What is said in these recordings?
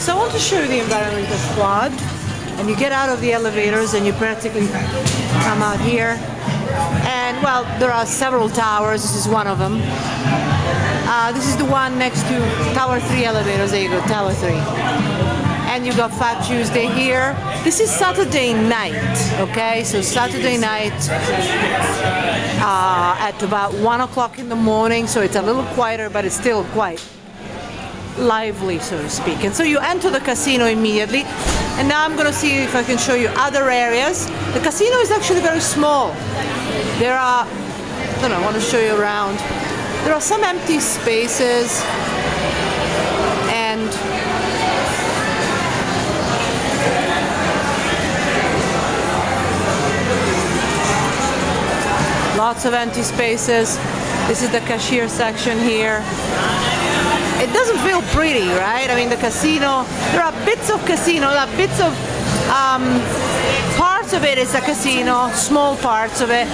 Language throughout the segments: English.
so I want to show you the environment of Quad. And you get out of the elevators and you practically come out here. And well, there are several towers. This is one of them. This is the one next to Tower 3 elevators. There you go, Tower 3. And you got Fat Tuesday here. This is Saturday night, okay? So Saturday night at about 1 o'clock in the morning. So it's a little quieter, but it's still quite lively, so to speak. And so you enter the casino immediately. And now I'm going to see if I can show you other areas. The casino is actually very small. There are, I don't know, I want to show you around. There are some empty spaces and lots of empty spaces. This is the cashier section here. It doesn't feel pretty, right? I mean, the casino, there are bits of casino, there are bits of, parts of it is a casino, small parts of it,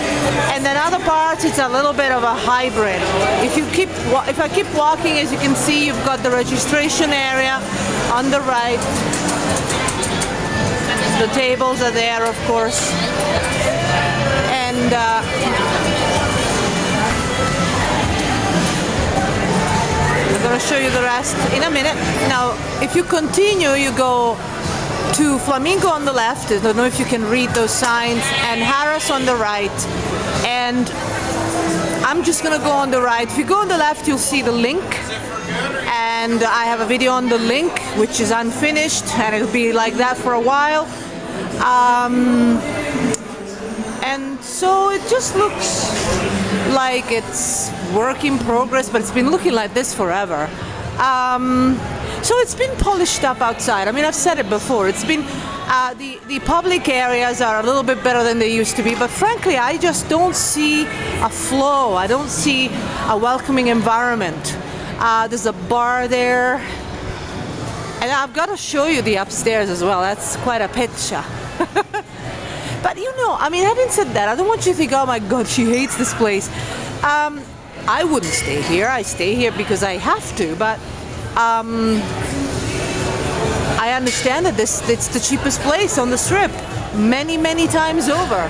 and then other parts it's a little bit of a hybrid. If I keep walking, as you can see, you've got the registration area on the right. The tables are there, of course, and I'm going to show you the rest in a minute. Now, if you continue, you go to Flamingo on the left. I don't know if you can read those signs, and Harrah's on the right. And I'm just going to go on the right. If you go on the left, you'll see the link. And I have a video on the link, which is unfinished, and it'll be like that for a while. And so it just looks like it's work in progress, but it's been looking like this forever. So it's been polished up outside. I mean, I've said it before. It's been the public areas are a little bit better than they used to be, but frankly, I just don't see a flow. I don't see a welcoming environment. There's a bar there, and I've got to show you the upstairs as well. That's quite a picture. But you know, I mean, having said that, I don't want you to think, oh my God, she hates this place. I wouldn't stay here. I stay here because I have to, but I understand that it's the cheapest place on the Strip, many times over.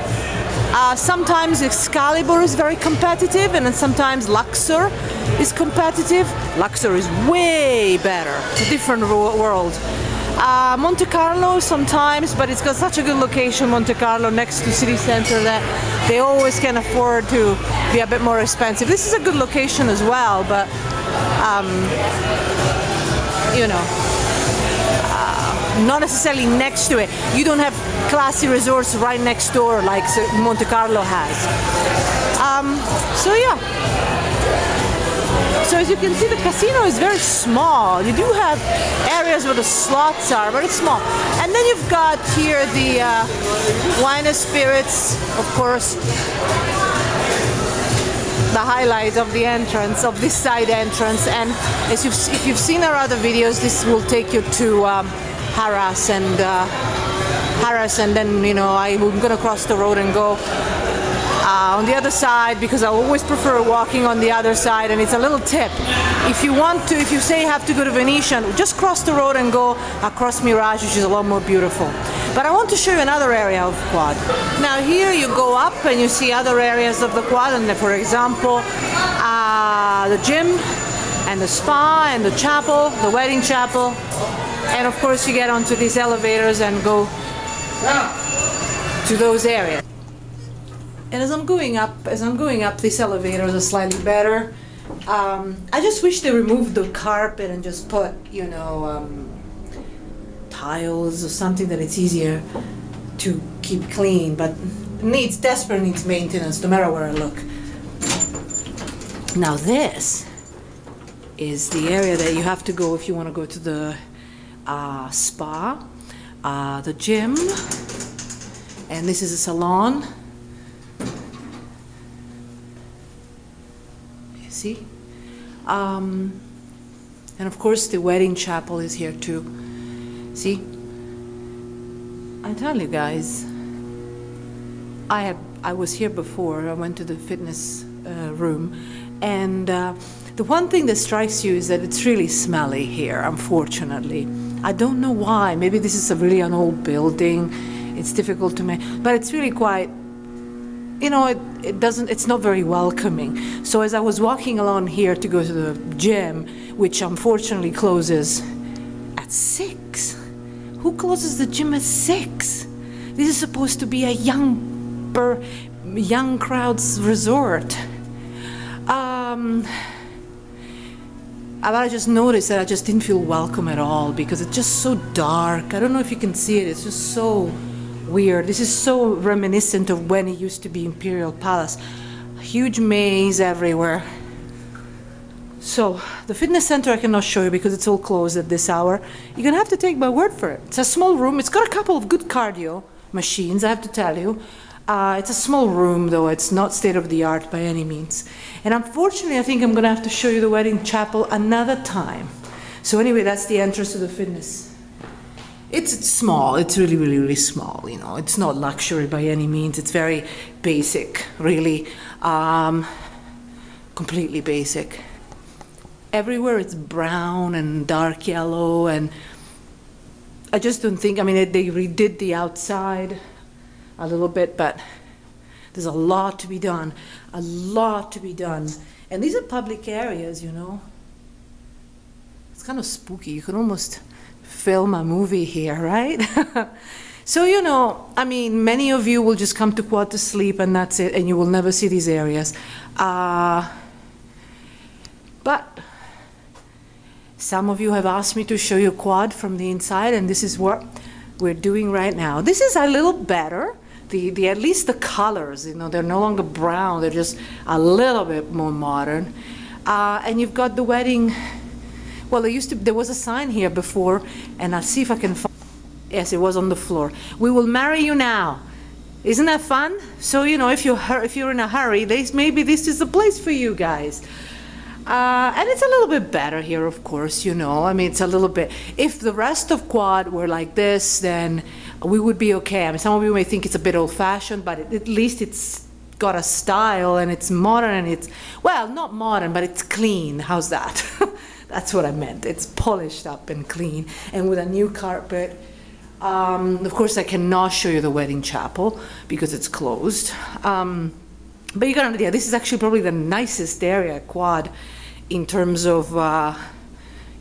Sometimes Excalibur is very competitive, and then sometimes Luxor is competitive. Luxor is way better. It's a different world. Monte Carlo sometimes, but it's got such a good location, Monte Carlo, next to city center, that they always can afford to be a bit more expensive. This is a good location as well, but you know, not necessarily next to it. You don't have classy resorts right next door like Monte Carlo has. So yeah. So as you can see, the casino is very small. You do have areas where the slots are, but it's small. And then you've got here the wine and spirits, of course, the highlight of the entrance, of this side entrance. And as if you've seen our other videos, this will take you to Harrah's, and then, you know, I'm gonna cross the road and go on the other side, because I always prefer walking on the other side. And it's a little tip: if you want to, if you say you have to go to Venetian, just cross the road and go across Mirage, which is a lot more beautiful. But I want to show you another area of Quad. Now here you go up and you see other areas of the Quad, and for example, the gym and the spa and the chapel, the wedding chapel, and of course you get onto these elevators and go to those areas. And as I'm going up, these elevators are slightly better. I just wish they removed the carpet and just put, you know, tiles or something that it's easier to keep clean. But desperately needs maintenance, no matter where I look. Now this is the area that you have to go if you want to go to the spa, the gym, and this is a salon. See? And of course the wedding chapel is here too. See? I tell you guys, I was here before. I went to the fitness room, and the one thing that strikes you is that it's really smelly here, unfortunately. I don't know why. Maybe this is a really an old building. It's difficult to make, but it's really quite, you know, it's not very welcoming. So as I was walking along here to go to the gym, which unfortunately closes at 6. Who closes the gym at 6? This is supposed to be a young crowd's resort. I just noticed that I just didn't feel welcome at all because it's just so dark. I don't know if you can see it. It's just so weird. This is so reminiscent of when it used to be Imperial Palace. A huge maze everywhere. So the fitness center I cannot show you because it's all closed at this hour. You're gonna have to take my word for it. It's a small room. It's got a couple of good cardio machines, I have to tell you. It's a small room though. It's not state-of-the-art by any means. And unfortunately, I think I'm gonna have to show you the wedding chapel another time. So anyway, that's the entrance to the fitness. It's small. It's really, really, really small. You know, it's not luxury by any means. It's very basic, really, completely basic. Everywhere it's brown and dark yellow, and I just don't think, I mean, they redid the outside a little bit, but there's a lot to be done, a lot to be done. And these are public areas, you know. It's kind of spooky. You can almost film a movie here, right? So, you know, I mean, many of you will just come to Quad to sleep and that's it, and you will never see these areas. But some of you have asked me to show you Quad from the inside, and this is what we're doing right now. This is a little better. At least the colors, you know, they're no longer brown. They're just a little bit more modern. And you've got the wedding. Well, there was a sign here before, and I'll see if I can find. Yes, it was on the floor. We will marry you now. Isn't that fun? So, you know, if you're in a hurry, maybe this is the place for you guys. And it's a little bit better here, of course, you know. I mean, it's a little bit. If the rest of Quad were like this, then we would be okay. I mean, some of you may think it's a bit old-fashioned, but at least it's got a style and it's modern and it's, well, not modern, but it's clean. How's that? That's what I meant. It's polished up and clean and with a new carpet. Of course, I cannot show you the wedding chapel because it's closed. But you got an idea. This is actually probably the nicest area at Quad in terms of,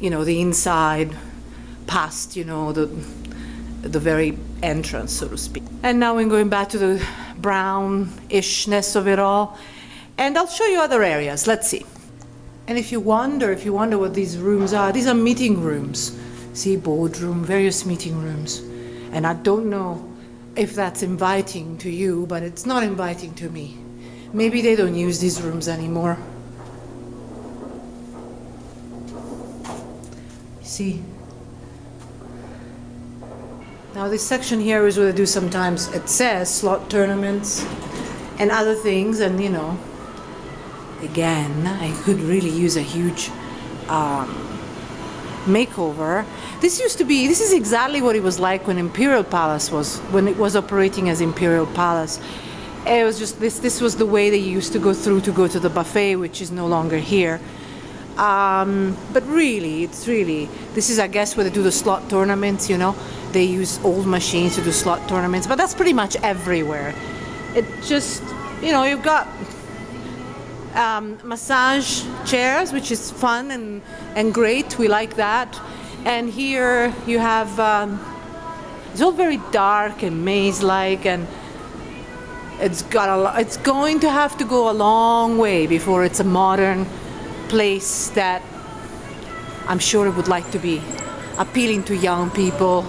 you know, the inside past, you know, the very entrance, so to speak. And now we're going back to the brownishness of it all. And I'll show you other areas. Let's see. And if you wonder what these rooms are, these are meeting rooms. See, boardroom, various meeting rooms. And I don't know if that's inviting to you, but it's not inviting to me. Maybe they don't use these rooms anymore. See? Now this section here is where they do sometimes, it says, slot tournaments and other things, and you know, again, I could really use a huge makeover. This is exactly what it was like when Imperial Palace when it was operating as Imperial Palace. It was just, this was the way they used to go through to go to the buffet, which is no longer here. But really, this is, I guess, where they do the slot tournaments, you know. They use old machines to do slot tournaments, but that's pretty much everywhere. It just, you know, you've got massage chairs, which is fun and great. We like that. And here you have, it's all very dark and maze-like, and it's going to have to go a long way before it's a modern place that I'm sure it would like to be appealing to young people.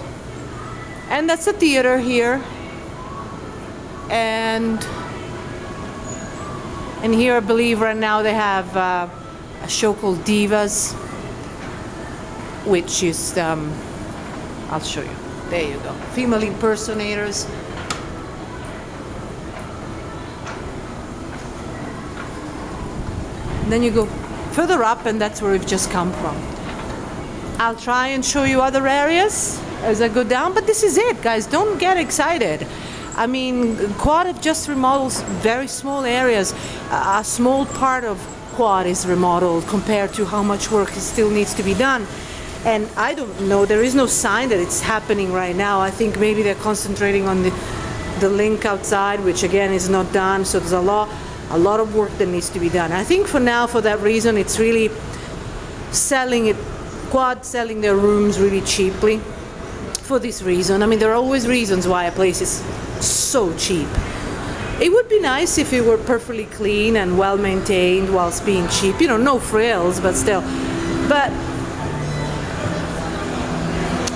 And that's a theater here. And here, I believe right now they have a show called Divas, which is, I'll show you. There you go. Female impersonators. And then you go further up, and that's where we've just come from. I'll try and show you other areas as I go down, but this is it, guys. Don't get excited. I mean, Quad have just remodeled very small areas. A small part of Quad is remodeled compared to how much work still needs to be done. And I don't know, there is no sign that it's happening right now. I think maybe they're concentrating on the link outside, which again is not done. So there's a lot of work that needs to be done. I think for now, for that reason, it's really Quad selling their rooms really cheaply for this reason. I mean, there are always reasons why a place is so cheap. It would be nice if it were perfectly clean and well maintained whilst being cheap. You know, no frills, but still. But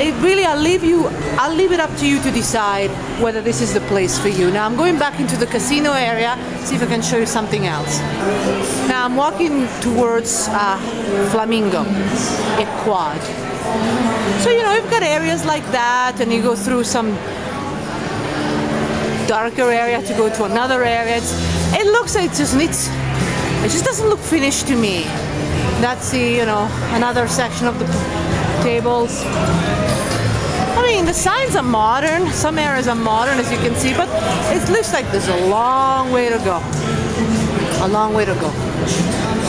it really, I'll leave it up to you to decide whether this is the place for you. Now I'm going back into the casino area, see if I can show you something else. Now I'm walking towards Flamingo, a Quad. So, you know, you've got areas like that, and you go through some darker area to go to another area. It looks like it just doesn't look finished to me. That's the, you know, another section of the tables. I mean, the signs are modern. Some areas are modern, as you can see, but it looks like there's a long way to go. A long way to go.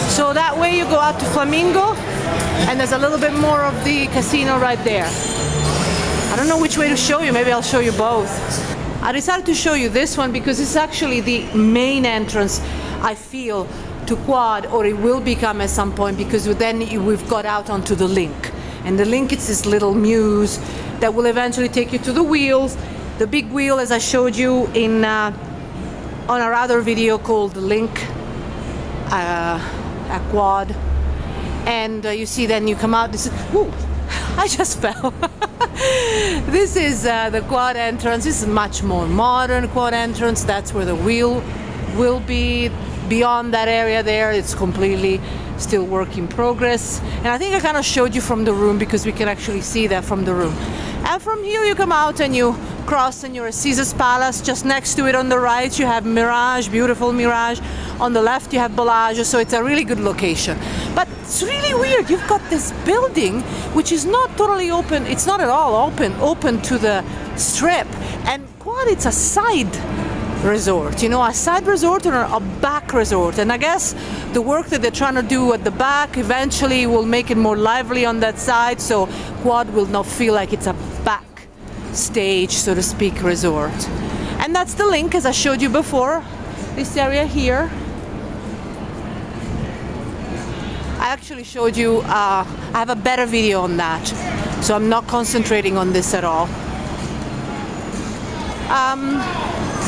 So that way you go out to Flamingo, and there's a little bit more of the casino right there. I don't know which way to show you. Maybe I'll show you both. I decided to show you this one because it's actually the main entrance, I feel, to Quad, or it will become at some point, because then we've got out onto the link. And the link is this little mews that will eventually take you to the wheels. The big wheel, as I showed you on our other video called The Link at Quad. And you see, then you come out, this is, whoo, I just fell. This is the Quad entrance. This is much more modern Quad entrance. That's where the wheel will be. Beyond that area there, it's completely still work in progress. And I think I kind of showed you from the room, because we can actually see that from the room. And from here you come out and you cross, and you're at Caesar's Palace. Just next to it on the right you have Mirage, beautiful Mirage. On the left you have Bellagio, so it's a really good location. But it's really weird. You've got this building which is not totally open. It's not at all open to the Strip. And Quad, it's a side resort, you know, a side resort or a back resort. And I guess the work that they're trying to do at the back eventually will make it more lively on that side, so Quad will not feel like it's a back stage, so to speak, resort. And that's the link, as I showed you before. This area here, I actually showed you, I have a better video on that, so I'm not concentrating on this at all.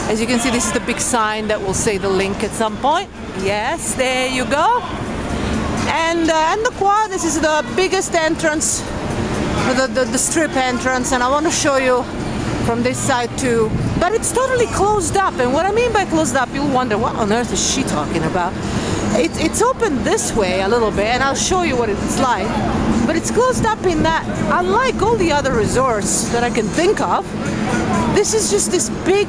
As you can see, this is the big sign that will say the link at some point. Yes, there you go. And the Quad, this is the biggest entrance, the Strip entrance, and I want to show you from this side too. But it's totally closed up, and what I mean by closed up, you'll wonder, what on earth is she talking about? It's open this way a little bit, and I'll show you what it's like. But it's closed up in that, unlike all the other resorts that I can think of, this is just this big,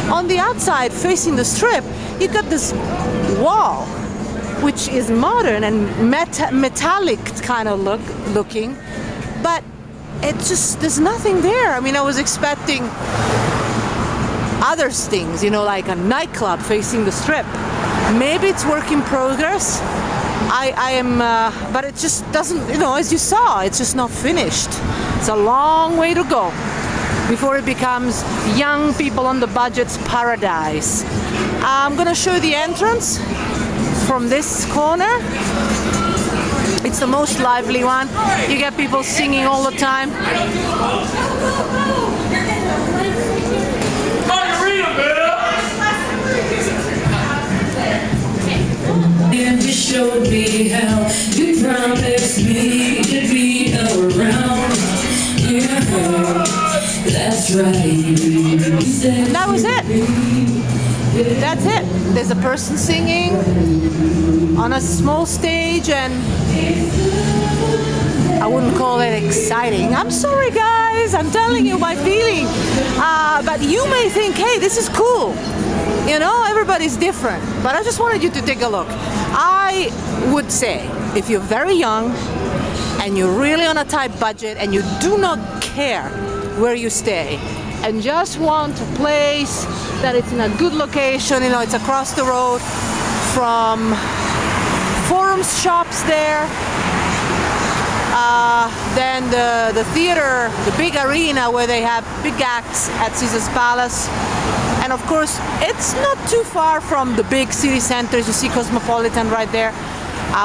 on the outside facing the Strip, you got this wall, which is modern and metallic kind of looking, but it just, there's nothing there. I mean, I was expecting other things, you know, like a nightclub facing the Strip. Maybe it's work in progress. But it just doesn't, you know, as you saw, it's just not finished. It's a long way to go before it becomes young people on the budget's paradise. I'm gonna show you the entrance from this corner. It's the most lively one. You get people singing all the time. And you showed me how you promised me to be around. Yeah, that's right. And that was it. That's it. There's a person singing on a small stage, and I wouldn't call it exciting. I'm sorry, guys. I'm telling you my feeling. But you may think, hey, this is cool. You know, everybody's different. But I just wanted you to take a look. I would say, if you're very young and you're really on a tight budget and you do not care where you stay and just want a place that it's in a good location, you know, it's across the road from Forum's shops there. then the theater, the big arena where they have big acts at Caesar's Palace. And of course, it's not too far from the big city centers. You see Cosmopolitan right there,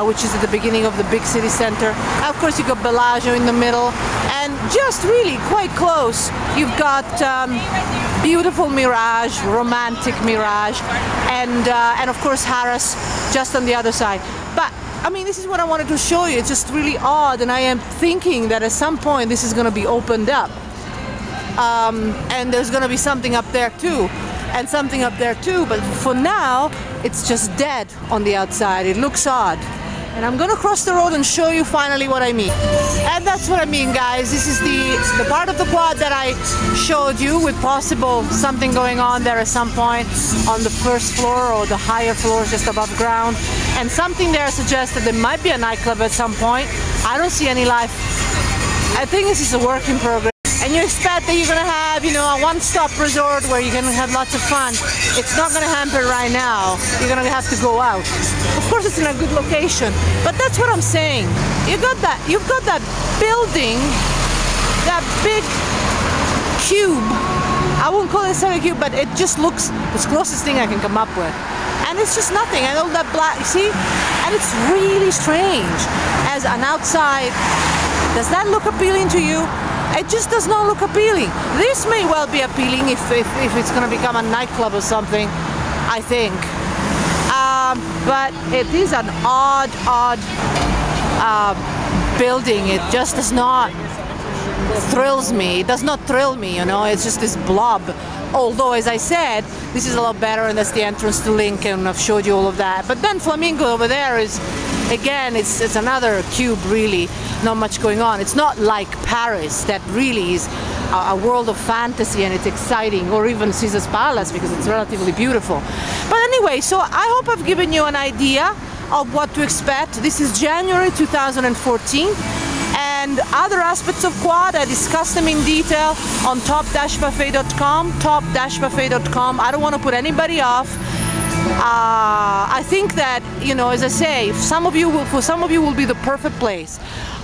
which is at the beginning of the big city center. Of course, you got Bellagio in the middle, and just really quite close, you've got beautiful Mirage, romantic Mirage, and of course Harrah's just on the other side. But I mean, this is what I wanted to show you. It's just really odd, and I am thinking that at some point this is going to be opened up, and there's going to be something up there too, and something up there too. But for now, it's just dead on the outside. It looks odd. And I'm gonna cross the road and show you finally what I mean. And that's what I mean, guys. This is the part of the quad that I showed you, with possible something going on there at some point on the first floor or the higher floors just above ground. And something there suggests that there might be a nightclub at some point. I don't see any life. I think this is a work in progress. And you expect that you're gonna have, you know, a one-stop resort where you're gonna have lots of fun. It's not gonna happen right now. You're gonna have to go out. Of course, it's in a good location, but that's what I'm saying. You've got that building, that big cube. I won't call it a semi-cube, but it just looks the closest thing I can come up with. And it's just nothing. And all that black, you see? And it's really strange. As an outside, does that look appealing to you? It just does not look appealing. This may well be appealing if it's going to become a nightclub or something, I think. But it is an odd building. It just does not thrills me. It does not thrill me, you know. It's just this blob. Although, as I said, this is a lot better, and that's the entrance to Lincoln. I've showed you all of that. But then Flamingo over there is, again, it's another cube, really. Not much going on. It's not like Paris, that really is a world of fantasy and it's exciting, or even Caesar's Palace, because it's relatively beautiful. But anyway, so I hope I've given you an idea of what to expect. This is January 2014. And other aspects of quad, I discussed them in detail on top-buffet.com, top-buffet.com. I don't want to put anybody off. I think that, you know, as I say, for some of you will be the perfect place.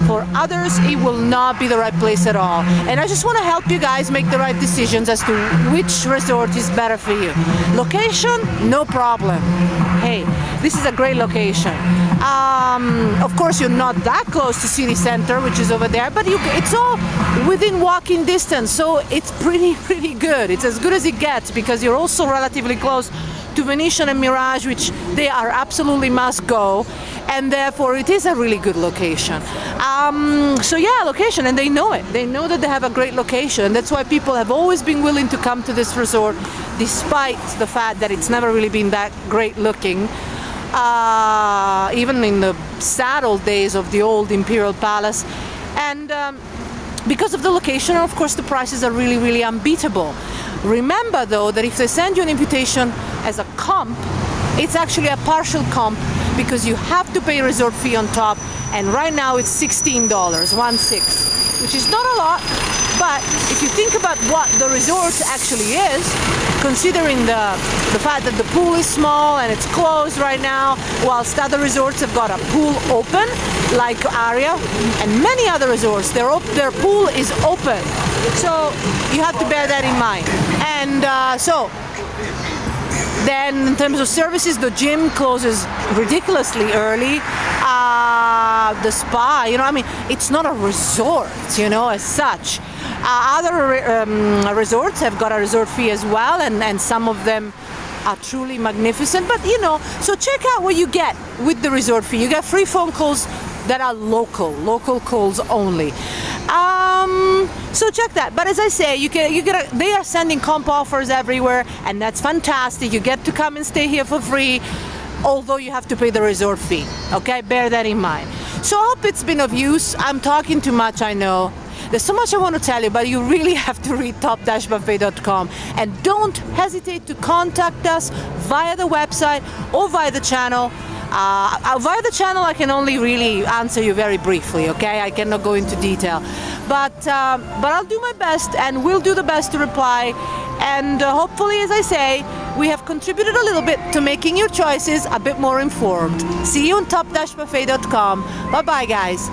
For others, it will not be the right place at all. And I just want to help you guys make the right decisions as to which resort is better for you. Location, no problem. Hey, this is a great location. Of course, you're not that close to city center, which is over there, but it's all within walking distance, so it's pretty good. It's as good as it gets, because you're also relatively close to Venetian and Mirage, which they are absolutely must go, and therefore it is a really good location. So yeah, location, and they know it. They know that they have a great location, and that's why people have always been willing to come to this resort, despite the fact that it's never really been that great looking. Even in the sad old days of the old Imperial Palace. And because of the location, of course, the prices are really unbeatable. Remember, though, that if they send you an invitation as a comp, it's actually a partial comp, because you have to pay a resort fee on top, and right now it's $16, 1/6, which is not a lot, but if you think about what the resort actually is, considering the fact that the pool is small and it's closed right now, whilst other resorts have got a pool open, like Aria, and many other resorts, their pool is open. So you have to bear that in mind. And so then in terms of services, the gym closes ridiculously early. The spa, you know, I mean, it's not a resort, you know, as such. Other resorts have got a resort fee as well, and some of them are truly magnificent. But, you know, so check out what you get with the resort fee. You get free phone calls that are local calls only. So check that. But as I say, they are sending comp offers everywhere, and that's fantastic. You get to come and stay here for free, although you have to pay the resort fee. Okay, bear that in mind. So I hope it's been of use. I'm talking too much, I know. There's so much I want to tell you, but you really have to read top-buffet.com. And don't hesitate to contact us via the website or via the channel. Via the channel, I can only really answer you very briefly, okay? I cannot go into detail. But I'll do my best, and we'll do the best to reply. And hopefully, as I say, we have contributed a little bit to making your choices a bit more informed. See you on top-buffet.com. Bye-bye, guys.